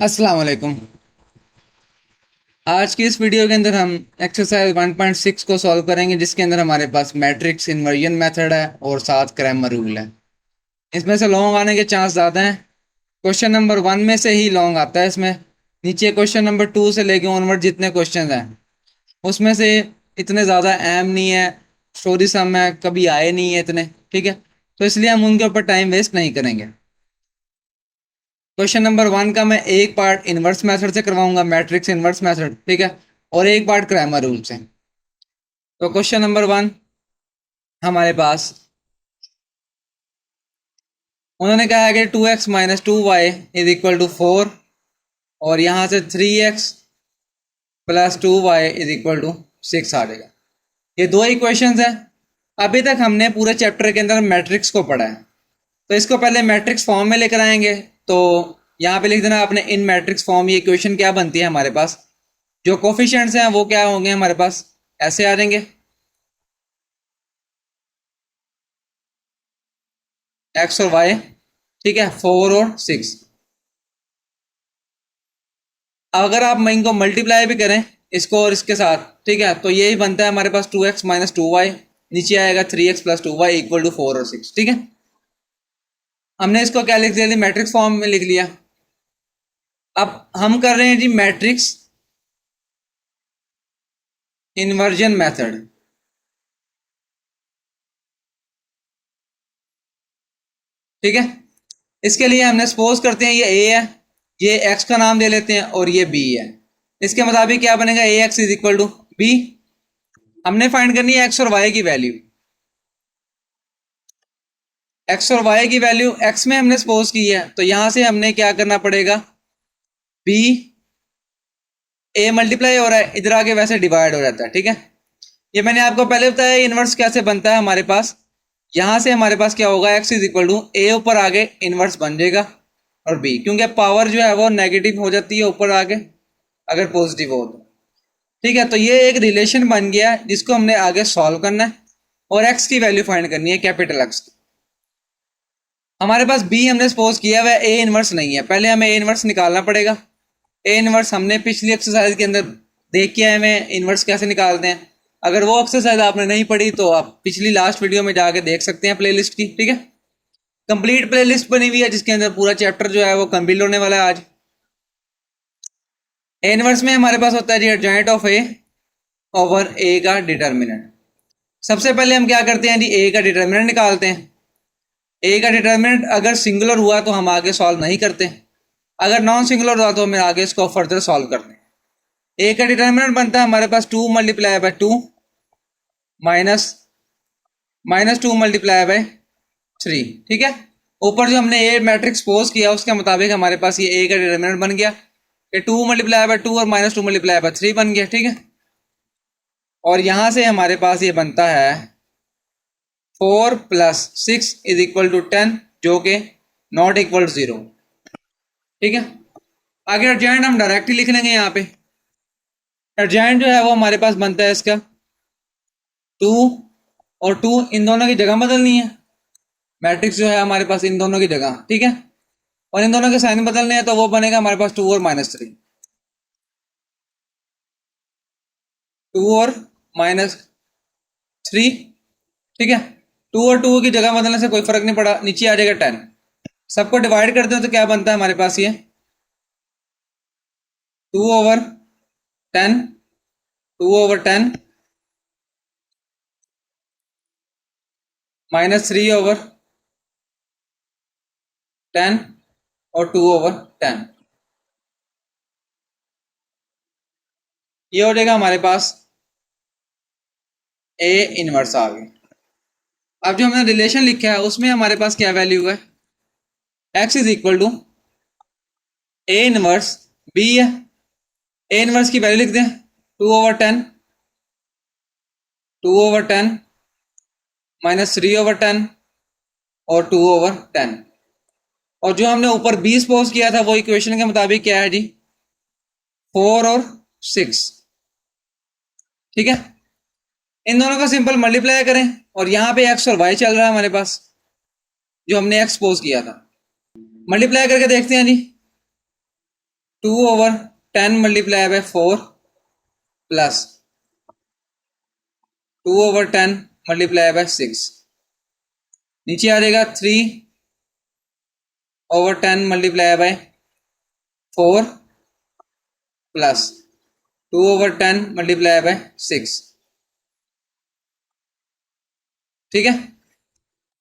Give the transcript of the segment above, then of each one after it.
अस्सलाम वालेकुम। आज की इस वीडियो के अंदर हम एक्सरसाइज 1.6 को सॉल्व करेंगे, जिसके अंदर हमारे पास मैट्रिक्स इन्वर्जन मेथड है और साथ क्रैमर रूल है। इसमें से लॉन्ग आने के चांस ज़्यादा हैं। क्वेश्चन नंबर 1 में से ही लॉन्ग आता है इसमें। नीचे क्वेश्चन नंबर 2 से लेके ऑनवर्ड जितने क्वेश्चन हैं उसमें से इतने ज़्यादा अहम नहीं है, स्टोरी सम है, कभी आए नहीं है इतने। ठीक है, तो इसलिए हम उनके ऊपर टाइम वेस्ट नहीं करेंगे। क्वेश्चन नंबर 1 का मैं एक पार्ट इनवर्स मेथड से करवाऊंगा, मैट्रिक्स इनवर्स मेथड, ठीक है, और एक पार्ट क्रैमर रूल से। तो क्वेश्चन नंबर 1 हमारे पास उन्होंने कहा है कि 2x - 2y is equal to 4, और यहां से 3x plus 2y is equal to 6 आ जाएगा। ये दो ही क्वेश्चन हैं। अभी तक हमने पूरे चैप्टर के अंदर मैट्रिक्स को पढ़ा है, तो इसको पहले मैट्रिक्स फॉर्म में लेकर आएंगे। तो यहाँ पे लिख देना आपने, इन मैट्रिक्स फॉर्म ये इक्वेशन क्या बनती है हमारे पास, जो कोफिशिएंट्स हैं वो क्या होंगे हमारे पास, ऐसे आ जाएंगे। एक्स और वाई, ठीक है, 4 और 6। अगर आप इनको मल्टीप्लाई भी करें इसको और इसके साथ, ठीक है, तो यही बनता है हमारे पास 2x - 2y, नीचे आएगा 3x plus 2y equal to 4 और 6। ठीक है, हमने इसको क्या लिख दिया, मैट्रिक्स फॉर्म में लिख लिया। अब हम कर रहे हैं जी मैट्रिक्स इन्वर्जन मेथड। ठीक है, इसके लिए हमने सपोज करते हैं ये ए है, ये एक्स का नाम दे लेते हैं, और ये बी है। इसके मुताबिक क्या बनेगा, A X is equal to B. हमने फाइंड करनी है एक्स और वाई की वैल्यू। एक्स और वाई की वैल्यू एक्स में हमने सपोज की है, तो यहां से हमने क्या करना पड़ेगा, बी, ए मल्टीप्लाई हो रहा है, इधर आके वैसे डिवाइड हो जाता है। ठीक है, ये मैंने आपको पहले बताया इनवर्स कैसे बनता है हमारे पास। यहां से हमारे पास क्या होगा, एक्स इज इक्वल टू ए ऊपर आगे इनवर्स बन जाएगा, और बी, क्योंकि पावर जो है वो नेगेटिव हो जाती है ऊपर आगे अगर पॉजिटिव हो तो। ठीक है, तो ये एक रिलेशन बन गया जिसको हमने आगे सॉल्व करना है, और एक्स की वैल्यू फाइंड करनी है, कैपिटल एक्स की। हमारे पास बी हमने सपोज किया हुआ है, ए इनवर्स नहीं है, पहले हमें ए इनवर्स निकालना पड़ेगा। ए इनवर्स हमने पिछली एक्सरसाइज के अंदर देख के आए हमें इनवर्स कैसे निकालते हैं। अगर वो एक्सरसाइज आपने नहीं पढ़ी तो आप पिछली लास्ट वीडियो में जाके देख सकते हैं प्लेलिस्ट की। ठीक है, कंप्लीट प्लेलिस्ट बनी हुई है जिसके अंदर पूरा चैप्टर जो है वो कंप्लीट होने वाला है आज। ए इनवर्स में हमारे पास होता है जी adjoint of A over A का डिटर्मिनेंट। सबसे पहले हम क्या करते हैं जी, ए का डिटर्मिनेंट निकालते हैं। ए का डिटर्मिनेंट अगर सिंगुलर हुआ तो हम आगे सॉल्व नहीं करते, अगर नॉन सिंगुलर हुआ तो हम आगे इसको फर्दर सॉल्व करते हैं। ए का डिटर्मिनेंट बनता है हमारे पास 2 multiply by 2 minus minus 2 multiply by 3। ठीक है, ऊपर जो हमने ए मैट्रिक्स पोज किया उसके मुताबिक हमारे पास ये ए का डिटर्मिनेंट बन गया, ये 2 मल्टीप्लाई बाय 2 और -2 मल्टीप्लाई बाय 3 बन गया। ठीक है, और यहां से हमारे पास ये बनता है 4 प्लस 6 इज इक्वल टू 10, जो कि नॉट इक्वल टू 0। ठीक है, आगे एडजॉइंट हम डायरेक्टली लिख लेंगे। यहाँ पे एडजॉइंट जो है वो हमारे पास बनता है इसका 2 और 2, इन दोनों की जगह बदलनी है। मैट्रिक्स जो है हमारे पास इन दोनों की जगह, ठीक है, और इन दोनों के साइन बदलने हैं, तो वो बनेगा हमारे पास 2 और -3, 2 और -3। ठीक है, 2 और 2 की जगह बदलने से कोई फर्क नहीं पड़ा, नीचे आ जाएगा 10। सबको डिवाइड करते हो तो क्या बनता है हमारे पास, ये 2/10, 2/10 -3/10 और 2/10। ये हो जाएगा हमारे पास ए इनवर्स आ गया। अब जो हमने रिलेशन लिखा है उसमें हमारे पास क्या वैल्यू है, X is equal to A inverse B है। ए इनवर्स की वैल्यू लिख दें, 2/10, 2/10 -3/10 और 2/10। और जो हमने ऊपर 20 पोज किया था वो इक्वेशन के मुताबिक क्या है जी, 4 और 6। ठीक है, इन दोनों का सिंपल मल्टीप्लाई करें, और यहां पे एक्स और वाई चल रहा है हमारे पास, जो हमने एक्स पोज किया था। मल्टीप्लाई करके देखते हैं जी, 2/10 multiply by 4 plus 2/10 multiply by 6, नीचे आ जाएगा 3/10 multiply by 4 plus 2/10 multiply by 6। ठीक है,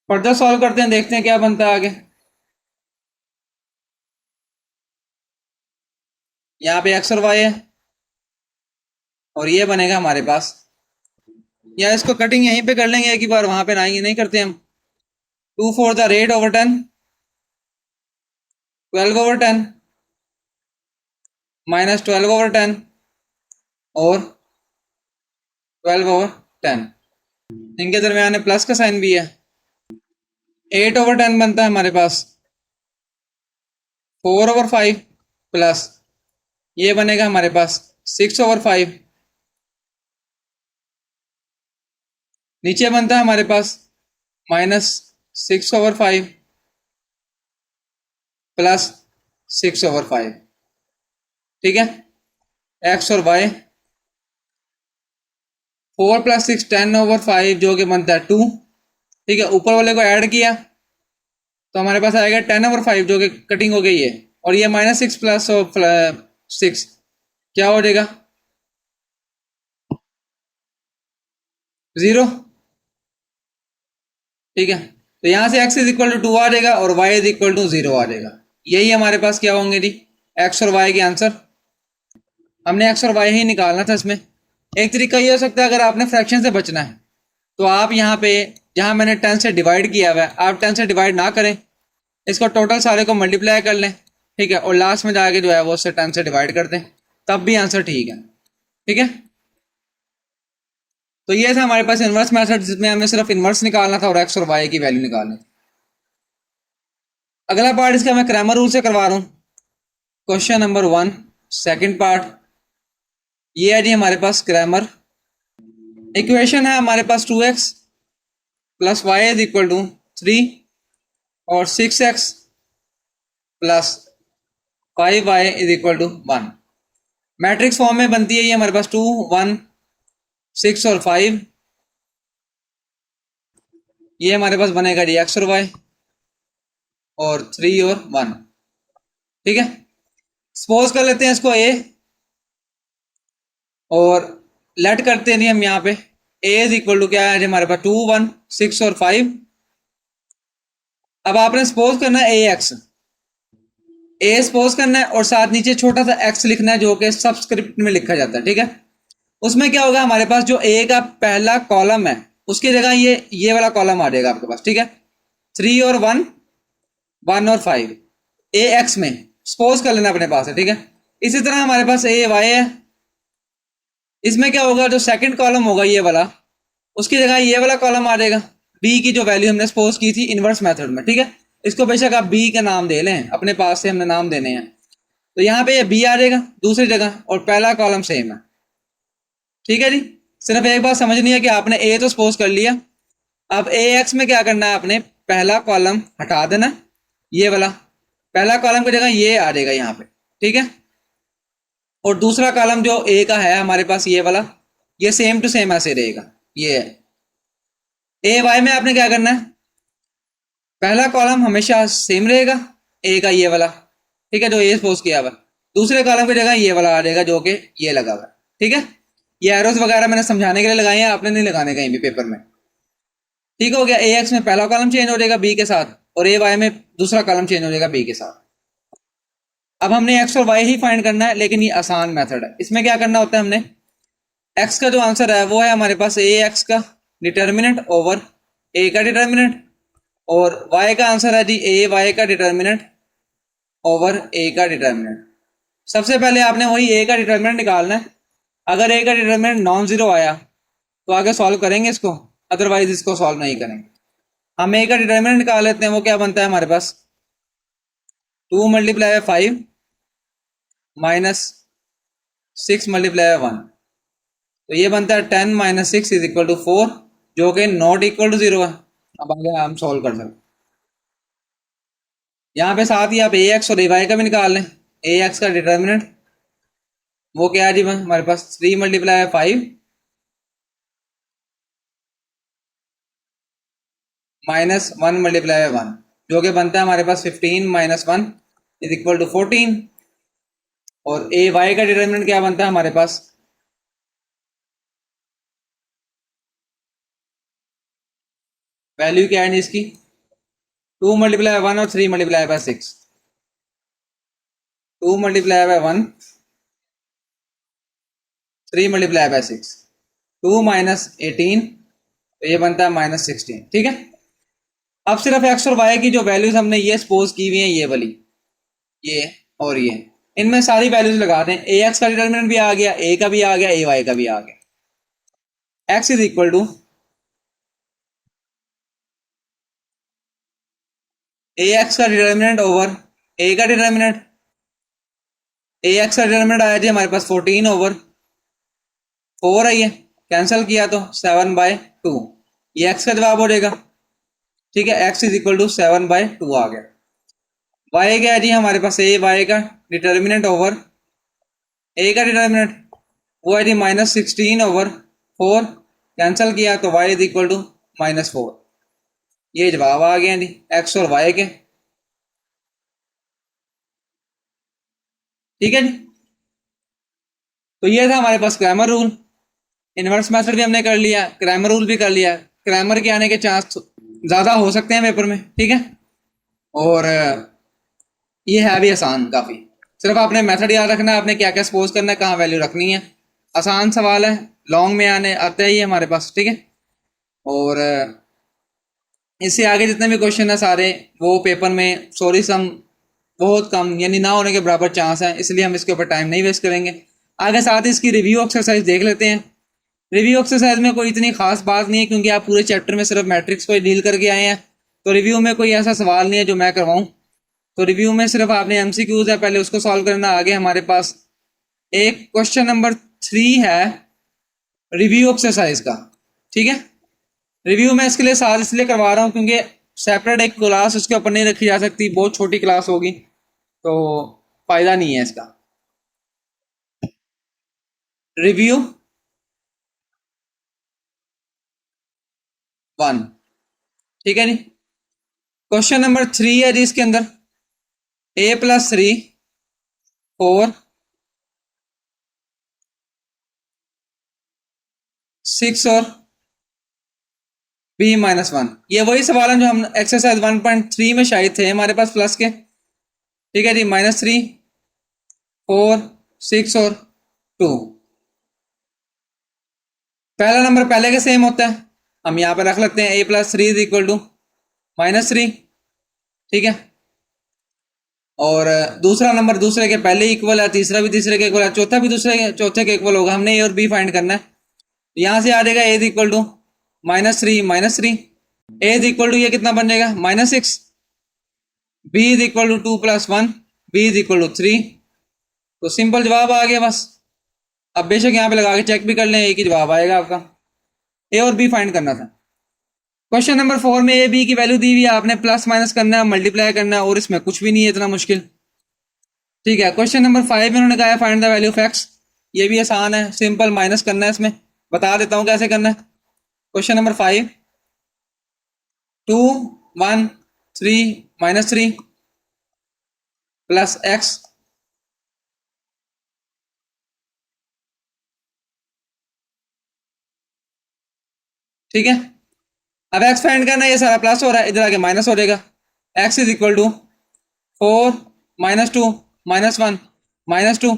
फर्दर सॉल्व करते हैं, देखते हैं क्या बनता है आगे। यहाँ पे एक्स और वाई है और ये बनेगा हमारे पास, या इसको कटिंग यहीं पे कर लेंगे एक ही बार, वहां पे नहीं करते हम। 2/8/10 12/10 माइनस 12/10 और 12/10, इनके दरमियान में प्लस का साइन भी है। 8/10 बनता है हमारे पास 4/5 प्लस ये बनेगा हमारे पास 6/5, नीचे बनता है हमारे पास माइनस 6/5 प्लस 6/5। ठीक है, एक्स और वाई, 4 + 6 10/5 जो कि बनता है 2। ठीक है, ऊपर वाले को ऐड किया तो हमारे पास आएगा 10/5 जो कि कटिंग हो गई है, और ये -6 प्लस 6 क्या हो जाएगा 0। ठीक है, तो यहां से x = 2 आ जाएगा और y = 0 आ जाएगा। यही हमारे पास क्या होंगे जी, x और y के आंसर। हमने x और y ही निकालना था इसमें। एक तरीका ये हो सकता है, अगर आपने फ्रैक्शन से बचना है तो आप यहाँ पे, जहां मैंने 10 से डिवाइड किया हुआ है, आप 10 से डिवाइड ना करें, इसको टोटल सारे को मल्टीप्लाई कर लें। ठीक है, और लास्ट में जाके जो है वो उससे 10 से डिवाइड कर दें, तब भी आंसर ठीक है। ठीक है, तो ये था हमारे पास इन्वर्स मेथड, जिसमें हमें सिर्फ इन्वर्स निकालना था और एक्स और वाई की वैल्यू निकालनी। अगला पार्ट इसका मैं क्रैमर रूल से करवा रहा हूँ। क्वेश्चन नंबर 1 सेकंड पार्ट, ये है जी हमारे पास क्रैमर। इक्वेशन है हमारे पास 2x + y = 3 और 6x + 5y = 1। मैट्रिक्स फॉर्म में बनती है ये हमारे पास 2 1 6 और 5। ये हमारे पास बनेगा जी एक्स और वाई और 3 और 1। ठीक है, सपोज कर लेते हैं इसको a, और लेट करते हैं नहीं हम यहाँ पे a = क्या है हमारे पास 2 1 6 और 5। अब आपने सपोज करना है a सपोज करना है और साथ नीचे छोटा सा x लिखना है जो कि सबस्क्रिप्ट में लिखा जाता है। ठीक है, उसमें क्या होगा, हमारे पास जो a का पहला कॉलम है उसकी जगह ये वाला कॉलम आ जाएगा आपके पास। ठीक है, 3 और 1 1 और 5 a x में सपोज कर लेना अपने पास है। ठीक है, इसी तरह हमारे पास a y है, इसमें क्या होगा, जो सेकंड कॉलम होगा ये वाला, उसकी जगह ये वाला कॉलम आ जाएगा, b की जो वैल्यू हमने सपोज की थी इनवर्स मेथड में। ठीक है, इसको बेशक आप b का नाम दे लें, अपने पास से हमने नाम देने हैं, तो यहाँ पे ये b आ जाएगा दूसरी जगह और पहला कॉलम सेम है। ठीक है जी, सिर्फ एक बात समझनी है कि आपने a तो सपोज कर लिया, अब ax में क्या करना है, आपने पहला कॉलम हटा देना, ये वाला पहला कॉलम की जगह ये आ जाएगा यहाँ पे। ठीक है, और दूसरा कॉलम जो a का है हमारे पास ये वाला, ये सेम टू सेम ऐसे रहेगा। ये है a y में आपने क्या करना है, पहला कॉलम हमेशा सेम रहेगा a का ये वाला। ठीक है, जो a सपोज किया हुआ, दूसरे कॉलम की जगह ये वाला आ जाएगा जो कि ये लगा हुआ। ठीक है, ये एरोस वगैरह मैंने समझाने के लिए लगाए हैं, आपने नहीं लगाने कहीं भी पेपर में। ठीक हो गया, ax में पहला कॉलम चेंज हो जाएगा b के साथ और ay में दूसरा कॉलम चेंज हो जाएगा b के साथ। अब हमने x और y ही फाइंड करना है, लेकिन ये आसान मेथड है। इसमें क्या करना होता है, हमने x का जो आंसर है वो है हमारे पास ax का डिटर्मिनेंट ओवर a का डिटर्मिनेंट, और y का आंसर है जी ay का डिटर्मिनेंट ओवर a का डिटर्मिनेंट। सबसे पहले आपने वही a का डिटर्मिनेंट निकालना है। अगर a का डिटर्मिनेंट नॉन जीरो आया तो आगे सॉल्व करेंगे इसको, अदरवाइज इसको सॉल्व नहीं करेंगे। हम a का डिटर्मिनेंट निकाल लेते हैं, वो क्या बनता है हमारे पास 2 × 5 माइनस 6 × 1, तो ये बनता है 10 - 6 = 4 जो कि नॉट इक्वल टू 0 है। अब आगे हम सॉल्व कर सकते, यहाँ पे साथ ही आप ax और ay का भी निकाल लें, ए एक्स का डिटर्मिनेंट वो क्या है जी हमारे पास 3 मल्टीप्लाई 5 माइनस 1 मल्टीप्लाई 1 जो कि बनता है हमारे पास 15 माइनस 1 इज इक्वल टू 14। और ए वाई का डिटर्मिनेंट क्या बनता है हमारे पास, वैल्यू क्या है इसकी 2 मल्टीप्लाई 1 और 3 multiply by 6। 2 multiply by 1 3 multiply by 6 2 minus 18 तो ये बनता है माइनस 16। ठीक है, अब सिर्फ एक्स और वाई की जो वैल्यूज हमने ये सपोज की हुई है ये वाली ये और ये इनमें सारी वैल्यूज लगा दें। ए एक्स का डिटर्मिनेंट भी आ गया, ए का भी आ गया, ए वाई का भी आ गया। X is equal to A X का डिटर्मिनेंट ओवर ए का डिटर्मिनेंट। ए एक्स का डिटर्मिनेंट आया जी हमारे पास 14 ओवर 4 है, ये कैंसिल किया तो 7/2 ये एक्स का जवाब हो जाएगा। ठीक है, एक्स इज इक्वल टू 7/2 आ गया। वाई क्या है जी हमारे पास, ए वाई का डिटर्मिनेंट ओवर ए का डिटर्मिनेंट वो है जी -16 ओवर 4 कैंसिल किया तो वाई इज इक्वल टू -4। ये जवाब आ गया जी एक्स और वाई के। ठीक है जी, तो ये था हमारे पास क्रैमर रूल। इनवर्स मेथड भी हमने कर लिया, क्रैमर रूल भी कर लिया। क्रैमर के आने के चांस ज़्यादा हो सकते हैं पेपर में। ठीक है, और ये है भी आसान काफ़ी, सिर्फ आपने मेथड याद रखना है, आपने क्या क्या सपोज करना है, कहाँ वैल्यू रखनी है। आसान सवाल है, लॉन्ग में आते ही हमारे पास। ठीक है, और इससे आगे जितने भी क्वेश्चन है सारे वो पेपर में सॉरी सम बहुत कम यानी ना होने के बराबर चांस है, इसलिए हम इसके ऊपर टाइम नहीं वेस्ट करेंगे। आगे साथ ही इसकी रिव्यू एक्सरसाइज देख लेते हैं। रिव्यू एक्सरसाइज में कोई इतनी खास बात नहीं है क्योंकि आप पूरे चैप्टर में सिर्फ मैट्रिक्स को डील करके आए हैं, तो रिव्यू में कोई ऐसा सवाल नहीं है जो मैं करवाऊं। तो रिव्यू में सिर्फ आपने एमसीक्यूज है पहले उसको सॉल्व करना। आगे हमारे पास एक क्वेश्चन नंबर 3 है रिव्यू एक्सरसाइज का। ठीक है, रिव्यू में इसके लिए साथ इसलिए करवा रहा हूँ क्योंकि सेपरेट एक क्लास उसके ऊपर नहीं रखी जा सकती, बहुत छोटी क्लास होगी तो फायदा नहीं है इसका। रिव्यू 1। ठीक है जी, क्वेश्चन नंबर 3 है जी इसके अंदर a+3 4 6 और b-1। ये वही सवाल है जो हम एक्सरसाइज 1.3 में शायद थे हमारे पास प्लस के। ठीक है जी, -3 4 6 और 2। पहला नंबर पहले के सेम होता है, हम यहाँ पे रख लेते हैं a+3 इज इक्वल टू -3। ठीक है, और दूसरा नंबर दूसरे के पहले इक्वल है, तीसरा भी तीसरे के इक्वल है, चौथा भी चौथे के इक्वल होगा। हमने ए और बी फाइंड करना है। यहाँ से आ जाएगा A is equal to -3 A is equal to ये कितना बन जाएगा -6, B is equal to 2 + 1 B is equal to 3। तो सिंपल जवाब आ गया बस। अब बेशक यहाँ पे लगा के चेक भी कर लें, एक ही जवाब आएगा आपका। ए और बी फाइंड करना था। क्वेश्चन नंबर 4 में ए बी की वैल्यू दी हुई है, आपने प्लस माइनस करना है, मल्टीप्लाई करना है, और इसमें कुछ भी नहीं है इतना मुश्किल। ठीक है, क्वेश्चन नंबर 5 में उन्होंने कहा है find the value of x. ये भी आसान है, सिंपल माइनस करना है, इसमें बता देता हूँ कैसे करना है। Question number 5 2 1 3 -3 plus x. ठीक है, अब एक्स फाइंड करना है, ये सारा प्लस हो रहा है, इधर आके माइनस हो जाएगा। एक्स इज इक्वल टू 4 -2 -1 -2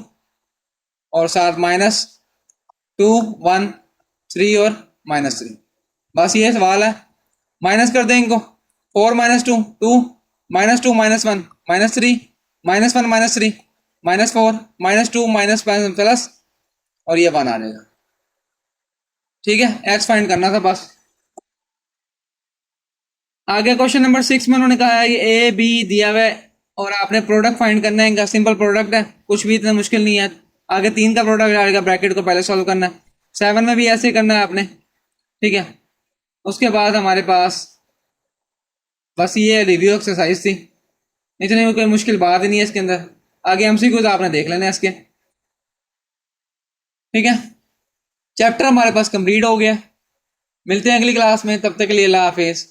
और साथ -2 1 3 और -3। बस ये सवाल है, माइनस कर दें इनको। 4 -2 2 -2 -1 -3 -1 -3 -4 -2 -1 प्लस और ये 1 आ जाएगा। ठीक है, एक्स फाइंड करना था बस। आगे क्वेश्चन नंबर 6 में उन्होंने कहा है ये ए बी दिया हुआ है और आपने प्रोडक्ट फाइंड करना है इनका। सिंपल प्रोडक्ट है, कुछ भी इतना मुश्किल नहीं है। आगे 3 का प्रोडक्ट आएगा, ब्रैकेट को पहले सॉल्व करना है। 7 में भी ऐसे ही करना है आपने। ठीक है, उसके बाद हमारे पास बस ये रिव्यू एक्सरसाइज थी, इतनी कोई मुश्किल बात ही नहीं है इसके अंदर। आगे एमसीक्यूज आपने देख लेना है इसके। ठीक है, चैप्टर हमारे पास कंप्लीट हो गया। मिलते हैं अगली क्लास में, तब तक के लिए अल्लाह हाफिज।